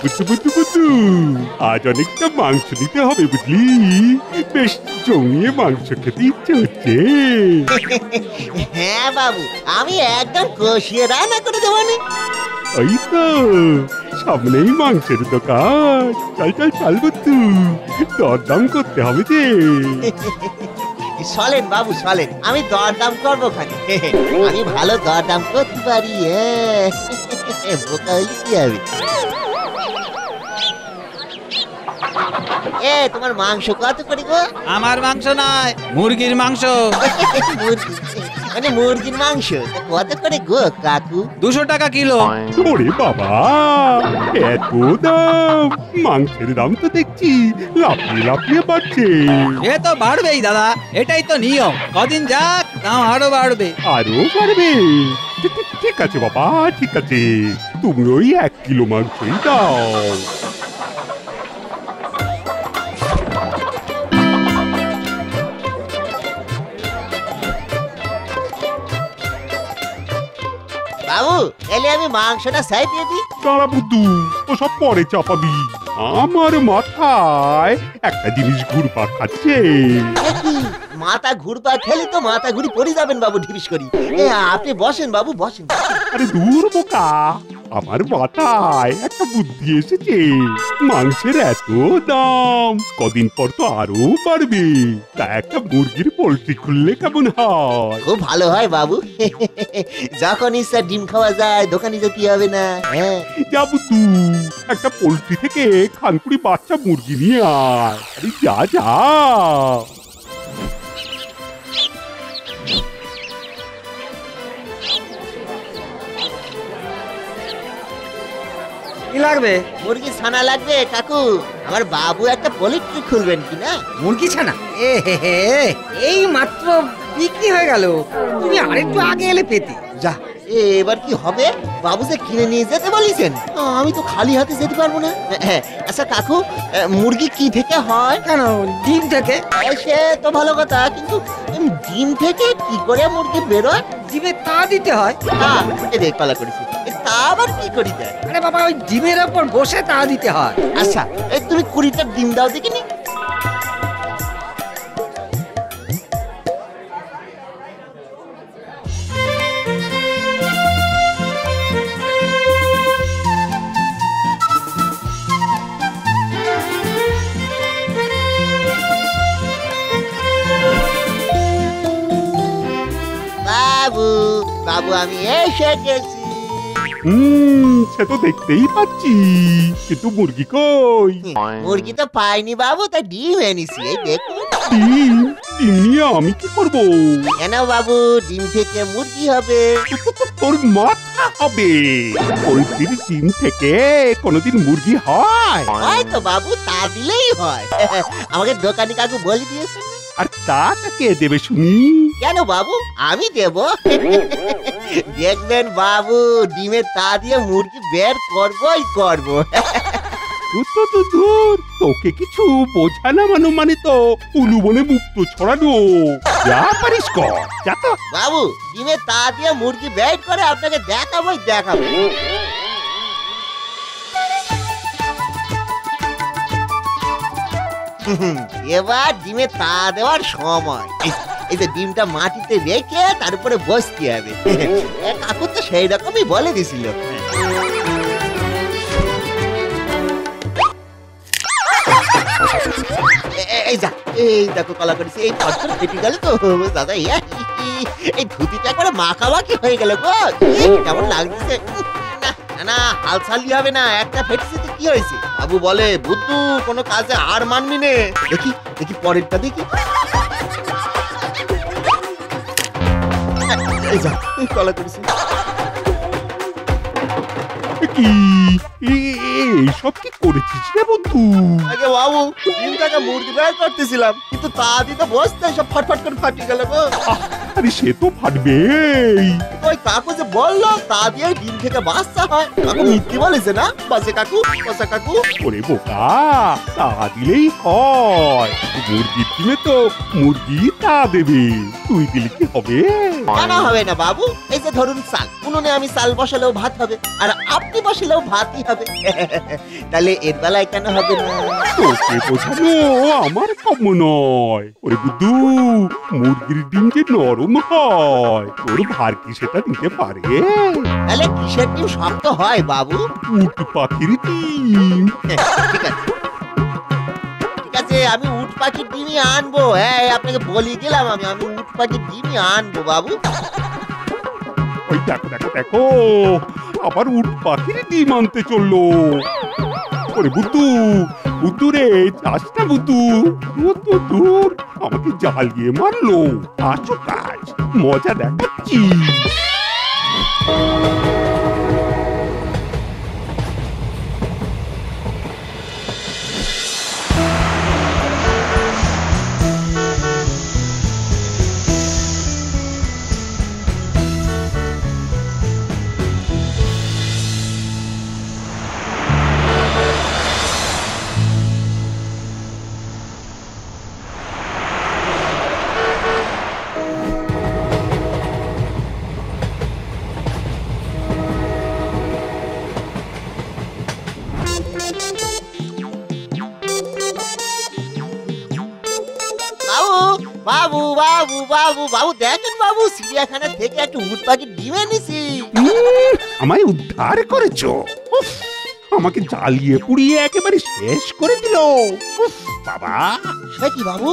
বুদ্ধু বুদ্ধু বুদ্ধু, আজ অনেকটা মাংস দিতে হবে বুঝলি। বেশ জমিয়ে মাংস খেতে ইচ্ছে হচ্ছে। হ্যাঁ বাবু, আমি একদম কষিয়ে রান্না করে দেবো না। ওই তো সামনেই মাংসের দোকান। চল চল চল বুদ্ধু, দরদাম করতে হবে যে। চলেন বাবু চলেন, আমি দরদাম করবো খানি। আমি ভালো দরদাম করতে পারি। বোকা হইলে কি হবে? তোমার মাংস কত করে গো? আমার মাংস নয়, মুরগির মাংস। মানে মুরগির মাংস কত করে গো কাকু? 200 টাকা কিলো। ওরে বাবা, এত দাম! মাংসের দাম তো দেখছি লাফিয়ে লাফিয়ে বাড়ছে। এ তো বাড়বেই দাদা, এটাই তো নিয়ম। কদিন যাক দাম আরো বাড়বে। আরো পারবে? ঠিক আছে বাবা, ঠিক আছে, তুমি ওই 1 কিলো মাংসই দাও। বাবু এলে আমি মাংসটা সাই দিয়ে দিই। দাঁড়া বুদ্ধু, ওসব পরে চাপাবি। আমার মাথায় একটা জিনিস ঘুরপাক খাচ্ছে। মাথা ঘুরপা খেলে তো মাথা ঘুরি পড়ে যাবেন বাবু, ঢিবিস করি। আপনি বসেন বাবু, বসেন। আরে দূর বোকা, আমার মাথায় একটা বুদ্ধি এসেছে। মাংসের এত দাম, কদিন পর তো আরো বাড়বে। তা একটা মুরগির পোল্ট্রি খুললে কেমন হয়? খুব ভালো হয় বাবু। যখন ইচ্ছা ডিম খাওয়া যায়, দোকানে যেতে হবে না। হ্যাঁ যা বুদ্ধু, একটা পোল্ট্রি থেকে খানকুড়ি বাচ্চা মুরগি নিয়ে আয়। আরে যা যা। কি লাগবে? মুরগি ছানা লাগবে কাকু। আমার বাবু একটা পোল্ট্রি খুলবেন কিনা? মুরগি ছানা? এই মাত্র বিক্রি হয়ে গেল, তুমি আরেকটু আগে এলে পেতে। যা। এবার কি হবে? বাবু যে কিনে নিয়ে যেতে বলেছেন, আমি তো খালি হাতে যেতে পারবো না। আচ্ছা কাকু, মুরগি কি থেকে হয়? কেন, ডিম থেকে। সে তো ভালো কথা, কিন্তু ডিম থেকে কি করে মুরগি বেরোয়? ডিমে তা দিতে হয়। দেখ পালা করেছি, তা আবার কি করি দেয়? আরে বাবা, ওই ডিমের ওপর বসে তা দিতে হয়। আচ্ছা তুমি 20টা ডিম দাও দেখিনি। বাবু বাবু আমি এসে গেছি। সে তো দেখতেই পাচ্ছি, কিন্তু মুরগি কই? মুরগি তো পাইনি বাবু, তাই ডিম এনেছি। এই দেখুন। ডিম? ডিম নিয়ে আমি কি করব? কেন বাবু, ডিম থেকে মুরগি হবে। তোর মাথা হবে। পোল্ট্রির ডিম থেকে কোনোদিন মুরগি হয়? হয়তো বাবু, তা দিলেই হয়। আমাকে দোকানি কাকু বলে দিয়েছে। আর টাকা কে দেবে শুনি? কেন বাবু, আমি দেব। দেখবেন বাবু, ডিমে তা দিয়ে মুরগি বের করবই করব। দূর, তোকে কিছু বোঝানো মানে তো উলু বনে মুক্ত ছড়ানো। যা পারিস কর, যা তো। বাবু ডিমে তা দিয়ে মুরগি বের করে আপনাকে দেখাবোই দেখাবো। এবার ডিমে তা দেওয়ার সময়। এই যে ডিমটা মাটিতে রেখে তার উপরে বসতে হবে। কাকু তো সেই রকমই বলে দিছিল। এই দেখো কলা করেছি, এই পথর ফেটে গেল তো দাদা। এই ধুতিটা করে মাখামাখি হয়ে গেল গো, কেমন লাগছে। না হাল ছালি হবে না, একটা ফেটেছে তো কি হয়েছে? বাবু বলে বুদ্ধু কোনো কাজে আর মানবি নে। দেখি দেখি পরেরটা দেখি। কলা করেছি কি এইসব কি করেছিস রে বন্ধু? আগে বাবু ডিম থেকে মুরগি বের করতেছিলাম, কিন্তু তা দিতে বসতে সব ফটফট করে ফাটিয়ে গেল গো। আরে সে তো ফাটবেই। ওই কাকু যে বললো তা দিয়ে ডিম থেকে বাচ্চা হয়, কাকু মিথ্যে বলেছে না? বাসে কাকু, বাসা কাকু। ওরে বোকা, তা দিলেই হয়। মুরগির ডিমে তো মুরগি তা দেবে, তুই দিলে কি হবে? কেন হবে না বাবু? এই যে ধরুন চাল, উনুনে আমি চাল বসালেও ভাত হবে, আর আপনি বসালেও ভাতই হবে। তাহলে এর বেলায় কেন হবে না? তোকে বোঝানো আমার কাম্য নয়। ওরে বুদ্ধু, মুরগির ডিম যে নরম হয়, তোর ভার কি সেটা নিতে পারে? তাহলে কিসের ডিম শক্ত হয় বাবু? উট পাখির ডিম। ঠিক আছে, ঠিক আছে, আমি উট পাখির ডিমই আনবো। হ্যাঁ, আপনাকে বলি গেলাম, আমি উট পাখির ডিমই আনবো বাবু। ওই দেখো দেখো দেখো, আবার উট পাখির ডিম আনতে চললো। ওরে বুদ্ধু, বুদ্ধু রে, যাস না বুদ্ধু। বুদ্ধু দূর, আমাকে জ্বালিয়ে মারলো। আসো কাজ, মজা দেখাচ্ছি। বাবু, বাবু, বাবু, বাবু, দেখেন বাবু, চিড়িয়াখানা থেকে একটা উট পাখির ডিম এনেছি। আমায় উদ্ধার করেছো। উফ, আমাকে জ্বালিয়ে পুড়িয়ে একেবারে শেষ করে দিল। উফ, বাবা। সে কি বাবু,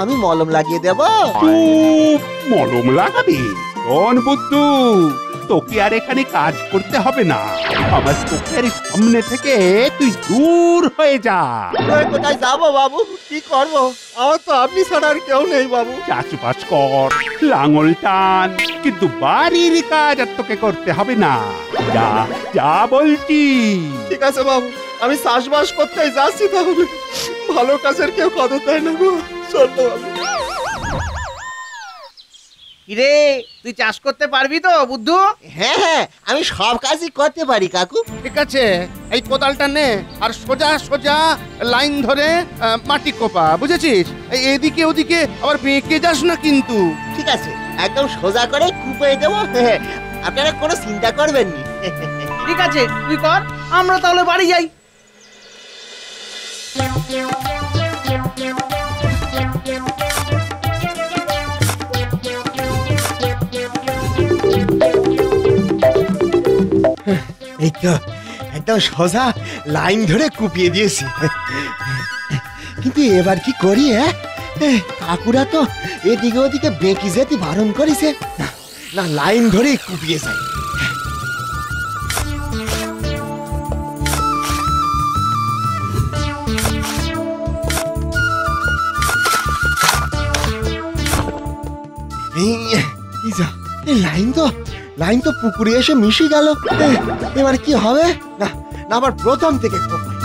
আমি মলম লাগিয়ে দেব? চুপ, মলম লাগাবি? শোন বুদ্ধু, তোকে আর এখানে কাজ করতে হবে না। আমার চোখের সামনে থেকে তুই দূর হয়ে যা। কোথায় যাবো বাবু? কি করবো? আমার তো আপনি ছাড়া আর কেউ নেই বাবু। চাষবাস কর, লাঙল টান, কিন্তু বাড়ির কাজ আর তোকে করতে হবে না। যা যা বলছি। ঠিক আছে বাবু, আমি চাষবাস করতে যাচ্ছি তাহলে। ভালো কাজের কেউ কদর দেয় না গো। চলো বাবু। কিরে, তুই চাষ করতে পারবি তো বুদ্ধু? হ্যাঁ হ্যাঁ, আমি সব কাজই করতে পারি কাকু। ঠিক আছে, এই কোদালটা নে আর সোজা সোজা লাইন ধরে মাটি কোপা, বুঝেছিস? এদিকে ওদিকে আবার বেঁকে যাস না কিন্তু। ঠিক আছে, একদম সোজা করে কুপে দেবো। আপনারা কোনো চিন্তা করবেন নি। ঠিক আছে, তুই কর, আমরা তাহলে বাড়ি যাই। এই তো একদম সোজা লাইন ধরে কুপিয়ে দিয়েছি। কিন্তু এবার কি করি? কাকুরা তো এদিকে ওদিকে বেঁকি যেতে বারণ করেছে। না, লাইন ধরেই কুপিয়ে যায়। এই লাইন তো পুকুরে এসে মিশে গেল। এবার কি হবে? না না, আবার প্রথম থেকে কোপাই।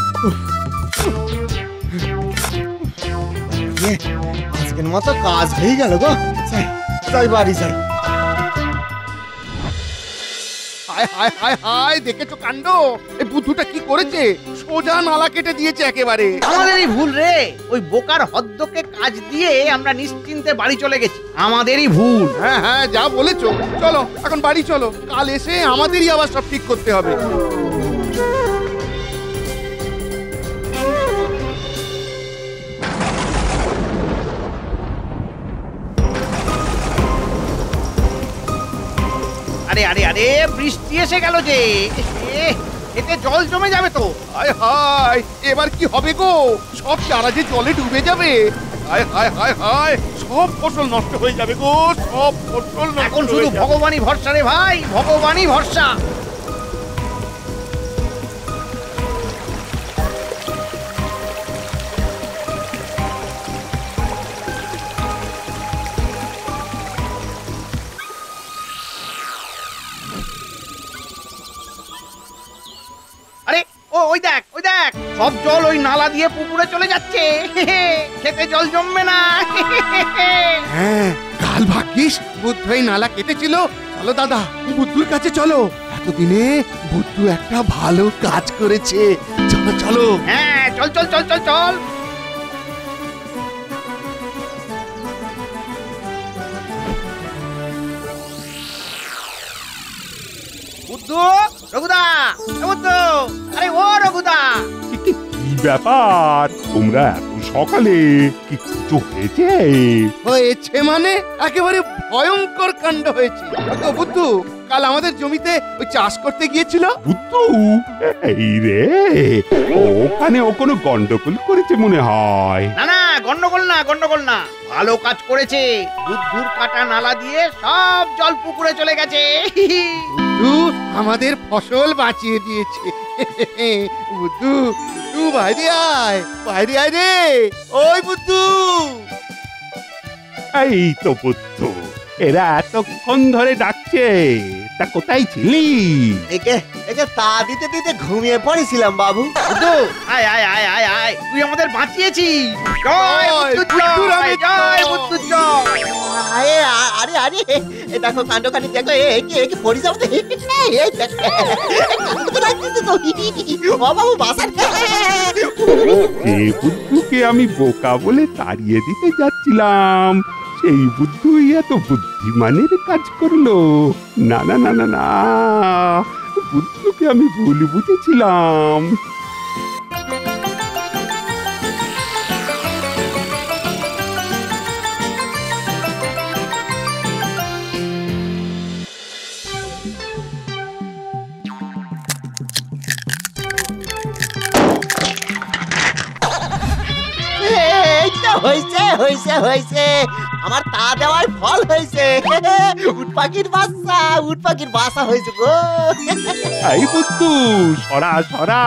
আজকের মতো কাজ হয়ে গেল গো। যাই বাড়ি যাই। হায় হায় হায় হায়, দেখেছো কাণ্ড? এই বুদ্ধুটা কি করেছে? সোজা নালা কেটে দিয়েছে একেবারে। আমাদেরই ভুল রে, ওই বোকার হদ্দকে কাজ দিয়ে আমরা নিশ্চিন্তে বাড়ি চলে গেছি। আমাদেরই ভুল। হ্যাঁ হ্যাঁ, যা বলেছো। চলো এখন বাড়ি চলো, কাল এসে আমাদেরই আবার সব ঠিক করতে হবে। আরে আরে আরে, বৃষ্টি এসে গেল যে, এতে জল জমে যাবে তো। হায় হায়, এবার কি হবে গো? সব চারা যে জলে ডুবে যাবে। হায় হায় হায় হায়, সব ফসল নষ্ট হয়ে যাবে গো, সব ফসল নষ্ট। এখন শুধু ভগবানই ভরসা রে ভাই, ভগবানই ভরসা। আরে ওই দেখ, ওই দেখ, সব জল ওই নালা দিয়ে পুকুরে চলে যাচ্ছে। খেতে জল জমবে না। হ্যাঁ, কাল ভাগ্যিস বুদ্ধ এই নালা কেটেছিল। চলো দাদা, বুদ্ধুর কাছে চলো। এতদিনে বুদ্ধু একটা ভালো কাজ করেছে। চলো চলো। হ্যাঁ, চল চল চল চল চল। বুদ্ধু, রঘুদা, বুদ্ধু, আরে ও রঘুদা। কি ব্যাপার, তোমরা এত সকালে? কি কিছু হয়েছে? হয়েছে মানে একেবারে ভয়ঙ্কর কাণ্ড হয়েছে। তো বুদ্ধু কাল আমাদের জমিতে ওই চাষ করতে গিয়েছিল। বুদ্ধু? এই রে, ওখানে ও কোনো গন্ডগোল করেছে মনে হয়। না না, গন্ডগোল না, গন্ডগোল না, ভালো কাজ করেছে। বুদ্ধুর কাটা নালা দিয়ে সব জল পুকুরে চলে গেছে। বুদ্ধু আমাদের ফসল বাঁচিয়ে দিয়েছে। বুদ্ধু, বুদ্ধু বাইরে আয়, বাইরে আয় রে। ওই বুদ্ধু। এই তো বুদ্ধু, এরা এতক্ষণ ধরে ডাকছে, তা কোথায় ছিলি? একে একে তা দিতে দিতে ঘুমিয়ে পড়েছিলাম বাবু। বুদ্ধু, আয় আয় আয় আয় আয়, তুই আমাদের বাঁচিয়েছিস। জয় বুদ্ধু জয়, জয় বুদ্ধু জয়। আরে আরে আরে, এ দেখো কাণ্ডখানি দেখো, একে পড়ে যাবো তো। এই দেখ, ও বাবু বাসার। যে বুদ্ধুকে আমি বোকা বলে তাড়িয়ে দিতে যাচ্ছিলাম, সেই বুদ্ধুই এত বুদ্ধিমানের কাজ করলো। না না না না না, বুদ্ধুকে আমি ভুল বুঝেছিলাম। এই তো হয়েছে হয়েছে হয়েছে, আমার তা দেওয়ার ফল হয়েছে। উট পাখির বাচ্চা, উট পাখির বাসা হয়েছে গো। এই বুদ্ধু, সরা সরা,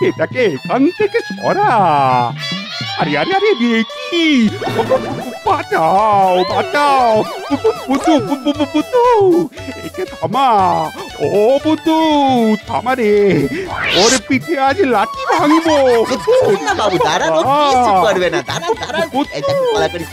এটাকে এখান থেকে সরা। আরে আরে আরে, কি বাঁচাও বাঁচাও, বুদ্ধু বুদ্ধু, একে থামা। ও বুদ্ধু থামা রে, ওর পিঠে আজ লাঠি ভাঙবো। না বাবু দাঁড়ান, ও কিছু করবে না, দাঁড়ান দাঁড়ান। এই দেখো কলাকড়ি।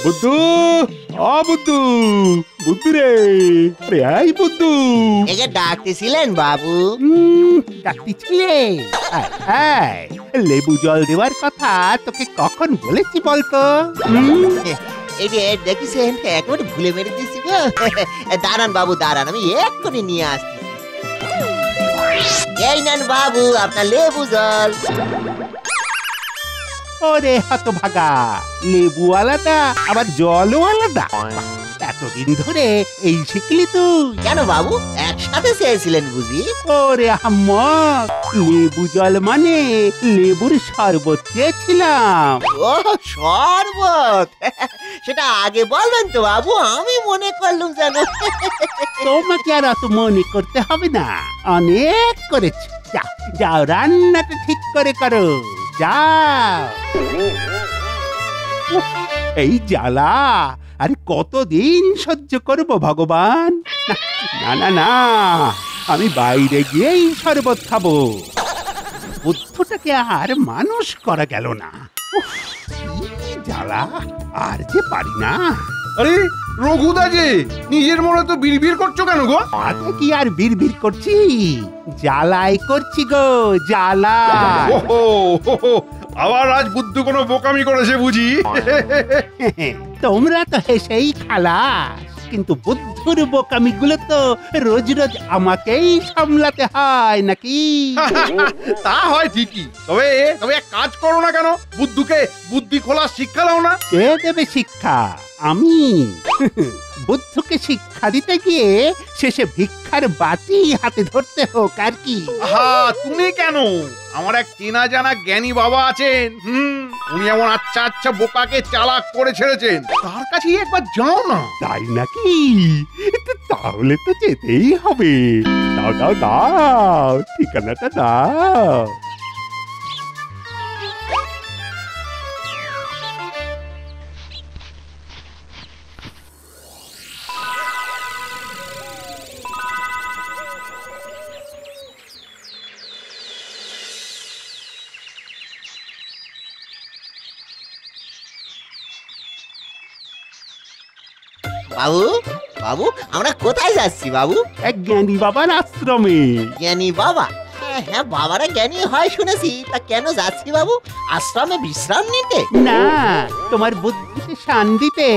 বুদ্ধু, বুদ্ধু, বুদ্ধু রে, আরে এই বুদ্ধু। একে ডাকতেছিলেন বাবু? ডাকতেছিলে? লেবু জল দেওয়ার কথা তোকে কখন বলেছি বলতো? এই যে দেখেছেন, একেবারে ভুলে মেরে দিয়েছি গো। দাঁড়ান বাবু দাঁড়ান, আমি এক্ষুনি নিয়ে আসতেছি। এই নেন বাবু আপনার লেবু জল। ওরে হতভাগা, লেবু আলাদা আবার জলও আলাদা। এতদিন ধরে এই শিখলি তুই? কেন বাবু, একসাথে চেয়েছিলেন বুঝি? ওরে আহম্মক, লেবু জল মানে লেবুর শরবত চেয়েছিলাম। ও শরবত, সেটা আগে বলবেন তো বাবু, আমি মনে করলাম যেন। তোমাকে আর অত মনে করতে হবে না, অনেক করেছি। যাও যাও, রান্নাটা ঠিক করে করো, যাও। এই জ্বালা আরে কতদিন সহ্য করব ভগবান? না না না, আমি বাইরে গিয়েই শরবত খাবো। বুদ্ধটাকে আর মানুষ করা গেল না। উফ, কি জ্বালা, আর যে পারি না। আরে রঘুদা যে, নিজের মনে তো বিড়বিড় করছো কেন গো? আগে কি আর বিড়বিড় করছি, জ্বালাই করছি গো, জ্বালা। ওহো, আবার আজ বুদ্ধু কোনো বোকামি করেছে বুঝি? তোমরা তো হেসেই খালাস, কিন্তু বুদ্ধুর বোকামিগুলো তো রোজ রোজ আমাকেই সামলাতে হয় নাকি? তা হয় ঠিকই, তবে তবে এক কাজ করো না কেন, বুদ্ধুকে বুদ্ধি খোলার শিক্ষা দাও না। কে দেবে শিক্ষা? আমি? বুদ্ধকে শিক্ষা দিতে গিয়ে শেষে ভিক্ষার বাটি হাতে ধরতে হোক আর কি। হা, তুমি কেন? আমার এক চেনা জানা জ্ঞানী বাবা আছেন, উনি এমন আচ্ছা আচ্ছা বোকাকে চালাক করে ছেড়েছেন, তার কাছেই একবার যাও না। তাই নাকি? তাহলে তো যেতেই হবে। দাও দাও দাও, ঠিকানাটা দাও। বাবু, বাবু, আমরা কোথায় যাচ্ছি বাবু? এক জ্ঞানী বাবার আশ্রমে। জ্ঞানী বাবা? হ্যাঁ হ্যাঁ, বাবারা জ্ঞানী হয় শুনেছি, তা কেন যাচ্ছি বাবু? আশ্রমে বিশ্রাম নিতে? না, তোমার বুদ্ধিতে শান দিতে।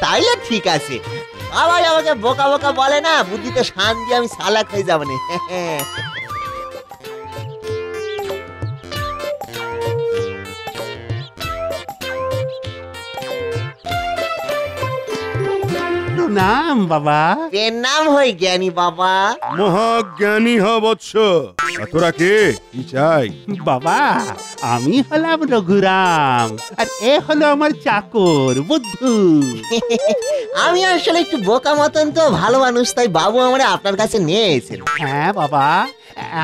তাইলে ঠিক আছে। বাবাই আমাকে বোকা বোকা বলে না, বুদ্ধিতে শান দিয়ে আমি চালাক হয়ে যাবো না। প্রণাম বাবা। এর নাম হই জ্ঞানী বাবা। মহাজ্ঞানী হ বৎস। তোরা কে? কি চাই? বাবা, আমি হলাম রঘুরাম, আর এ হলো আমার চাকর বুদ্ধু। আমি আসলে একটু বোকা মতন তো, ভালো মানুষ, তাই বাবু আমার আপনার কাছে নিয়ে এসেছেন। হ্যাঁ বাবা,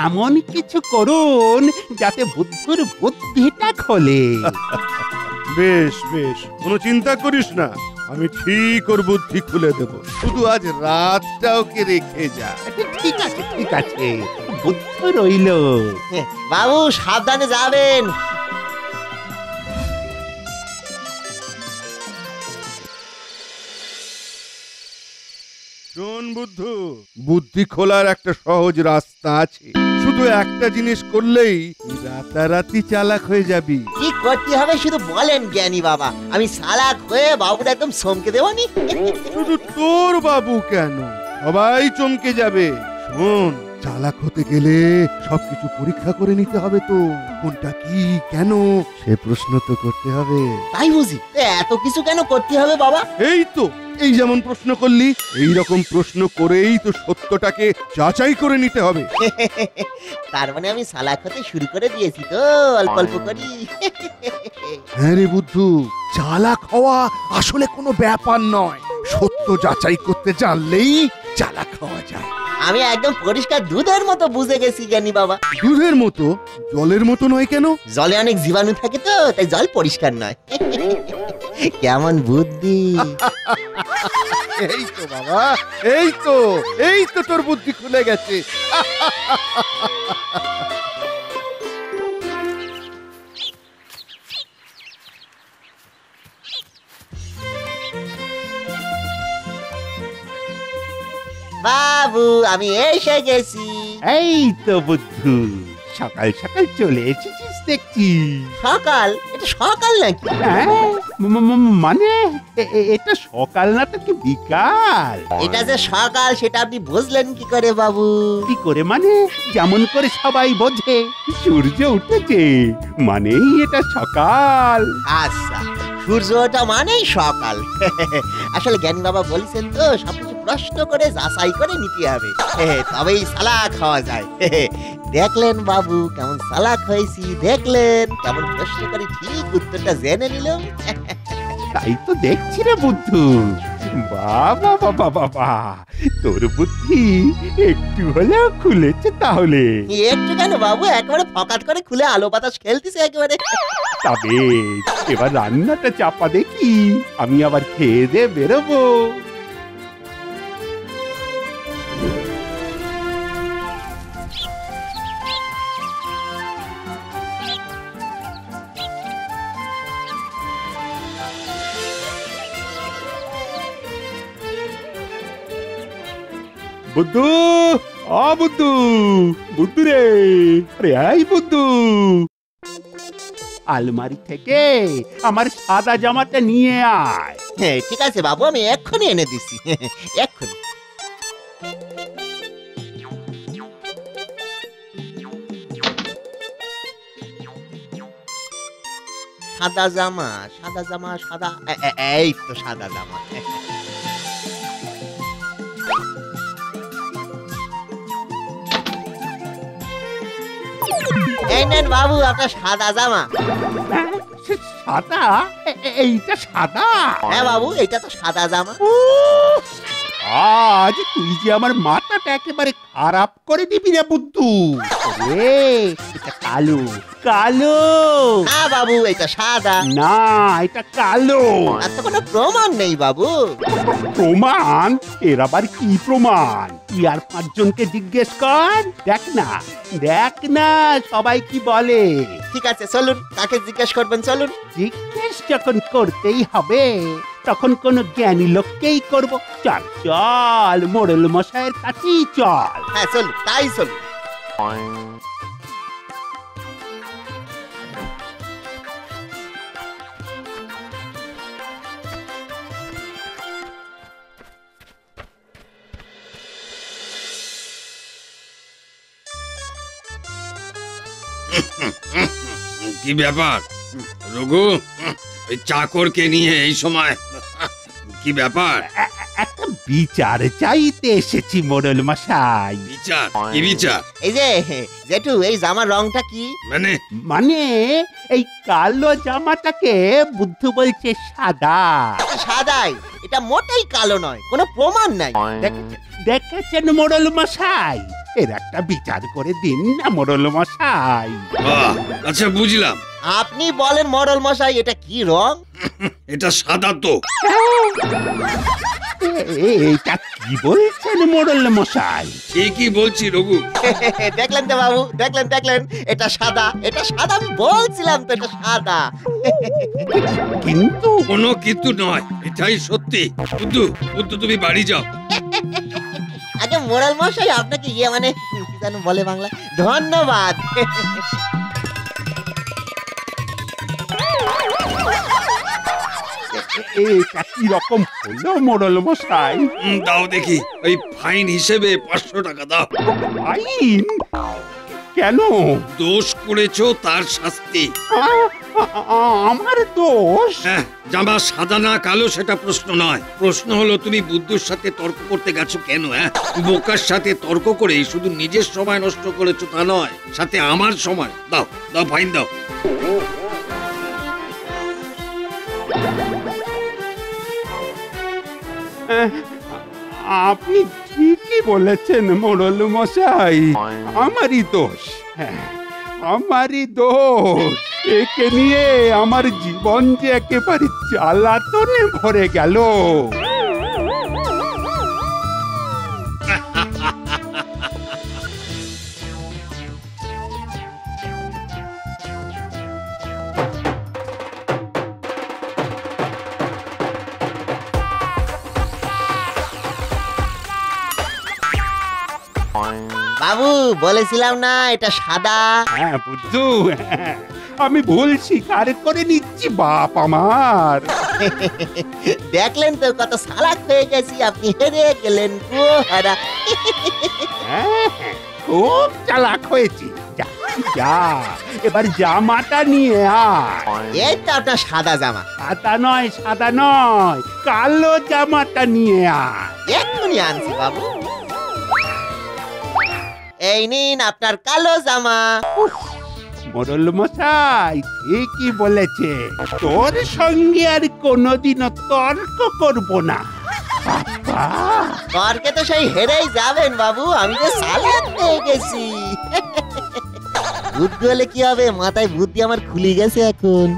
এমন কিছু করুন যাতে বুদ্ধুর বুদ্ধিটা খোলে। বেশ বেশ, কোনো চিন্তা করিস না, আমি ঠিক ওর বুদ্ধি খুলে দেব। শুধু আজ রাতটা ওকে রেখে যা। ঠিক আছে ঠিক আছে, বুদ্ধু রইল। বাবু সাবধানে যাবেন। শোন বুদ্ধু, বুদ্ধি খোলার একটা সহজ রাস্তা আছে। শুধু একটা জিনিস করলেই রাতারাতি চালাক হয়ে যাবি। কি করতে হবে শুধু বলেন জ্ঞানী বাবা, আমি চালাক হয়ে বাবুটা একদম চমকে দেবনি। শুধু তোর বাবু কেন, সবাই চমকে যাবে। শোন, চালাক হতে গেলে সবকিছু পরীক্ষা করে নিতে হবে তো। কোনটা কি, কেন, সে প্রশ্ন তো করতে হবে। তাই বুঝি? এত কিছু কেন করতে হবে বাবা? এই তো, এই যেমন প্রশ্ন করলি, এই রকম প্রশ্ন করেই তো সত্যটাকে যাচাই করে নিতে হবে। তার মানে আমি চালাক হতে শুরু করে দিয়েছি তো, অল্প অল্প করি। হ্যাঁ রে বুদ্ধু, চালাক হওয়া আসলে কোনো ব্যাপার নয়। সত্য যাচাই করতে জানলেই চালাক হওয়া যায়। আমি একদম পরিষ্কার দুধের মতো বুঝে গেছি জ্ঞানী বাবা। দুধের মতো? জলের মতো নয় কেন? জলে অনেক জীবাণু থাকে তো, তাই জল পরিষ্কার নয়। কেমন বুদ্ধি! এই তো বাবা, এই তো, এই তো তোর বুদ্ধি খুলে গেছে। বাবু আমি এসে গেছি। এই তো বুদ্ধু, সকাল সকাল চলে এসেছিস দেখছি। সকাল? এটা সকাল নাকি? হ্যাঁ, মানে এটা সকাল না তো কি বিকাল? এটা যে সকাল সেটা আপনি বুঝলেন কি করে বাবু? কি করে মানে? যেমন করে সবাই বোঝে, সূর্য উঠেছে মানেই এটা সকাল। আচ্ছা, সূর্য ওঠা মানেই সকাল। আসলে জ্ঞানী বাবা বলেছেন তো, সবকিছু প্রশ্ন করে যাচাই করে নিতে হবে, তবেই চালাক হওয়া যায়। দেখলেন বাবু কেমন চালাক হয়েছি? দেখলেন কেমন প্রশ্ন করে ঠিক উত্তরটা জেনে নিলাম? তাই তো দেখছি রে বুদ্ধু। বাবা বাবা বাবা, তোর বুদ্ধি একটু হলেও খুলেছে তাহলে। একটু কেন বাবু, একেবারে ফকাট করে খুলে আলো বাতাস খেলতেছে একেবারে। তবে এবার রান্নাটা চাপা দেখি, আমি আবার খেয়ে দিয়ে বেরোবো। বুদ্ধু, ও বুদ্ধু, বুদ্ধু রে, আরে এই বুদ্ধু, আলমারি থেকে আমার সাদা জামাটা নিয়ে আয়। হ্যাঁ ঠিক আছে বাবু, আমি এক্ষুনি এনে দিচ্ছি, এক্ষুনি। সাদা জামা সাদা এই তো সাদা জামা। এই নেন বাবু আপনার সাদা জামা। সাদা? এইটা সাদা? হ্যাঁ বাবু, এটা তো সাদা জামা। আজ তুই যে আমার মাথাটা একেবারে খারাপ করে দিবি রে বুদ্ধু। রে এটা কালো কালো। না বাবু, এটা সাদা। না, এটা কালো। আর তো কোনো প্রমাণ নেই বাবু। প্রমাণ? এর আবার কি প্রমাণ? তুই আর 5 জনকে জিজ্ঞেস কর, দেখ না সবাই কি বলে। ঠিক আছে চলুন, কাকে জিজ্ঞেস করবেন চলুন। জিজ্ঞেস যখন করতেই হবে তখন কোন জ্ঞানী লোককেই করব। চল চল, মোড়ল মশাইয়ের কাছেই চল। হ্যাঁ চলুন, তাই চলুন। কি ব্যাপার রঘু, ওই চাকরকে নিয়ে এই সময় কি ব্যাপার? একটা বিচার চাইতে এসেছি মোড়ল মশাই। বিচার? কি বিচার? এই যে জেঠু, এই জামার রংটা কি? মানে এই কালো জামাটাকে বুদ্ধু বলছে সাদা। সাদাই, এটা মোটেই কালো নয়, কোনো প্রমাণ নাই। দেখেছেন মোড়ল মশাই, এর একটা বিচার করে দিন না মোড়ল মশাই। আচ্ছা বুঝলাম। আপনি বলেন মোড়ল মশাই, এটা কি রং? এটা সাদা তো। এটা কি বলছেন মোড়ল মশাই? ঠিকই বলছি রঘু। দেখলেন তো বাবু, দেখলেন এটা সাদা, এটা সাদা। আমি বলছিলাম তো এটা সাদা। কিন্তু কোনো কিন্তু নয়, এটাই সত্যি। বুদ্ধু তুমি বাড়ি যাও। আগে মোড়ল মশাই আপনাকে মানে কি জানো বলে বাংলা, ধন্যবাদ। এটা কি রকম হলো মোড়ল মশাই? দাও দেখি, ওই ফাইন হিসেবে 500 টাকা দাও। ফাইন? কেন? দোষ করেছো তার শাস্তি। আমার দোষ? হ্যাঁ, জামা সাদা না কালো সেটা প্রশ্ন নয়। প্রশ্ন হলো তুমি বুদ্ধুর সাথে তর্ক করতে গেছো কেন? বোকার সাথে তর্ক করে শুধু নিজের সময় নষ্ট করেছো তা নয়, সাথে আমার সময়। দাও ফাইন দাও। আপনি ঠিকই বলেছেন মোড়ল মশাই, আমারই দোষ। আমারই দোষ। একে নিয়ে আমার জীবন যে একেবারে জ্বালাতনে ভরে গেল। বাবু বলেছিলাম না এটা সাদা। হ্যাঁ বুদ্ধু, আমি ভুল স্বীকার করে নিচ্ছি বাপ আমার। দেখলেন তো কত চালাক হয়ে গেছি, আপনি হেরে গেলেন গো হারা। খুব চালাক হয়েছি। যা এবার জামাটা নিয়ে আয়। এই তো আপনার সাদা জামা। সাদা নয়, কালো জামাটা নিয়ে আয়। এক্ষুনি আনছি বাবু। এই নিন আপনার কালো জামা। মোড়ল মশাই ঠিকই বলেছে, তোর সঙ্গে আর কোনোদিনও তর্ক করব না। তর্কে তো সেই হেরেই যাবেন বাবু, আমি তো চালাক হয়ে গেছি। বুদ্ধি হলে কি হবে, মাথায় বুদ্ধি আমার খুলে গেছে এখন।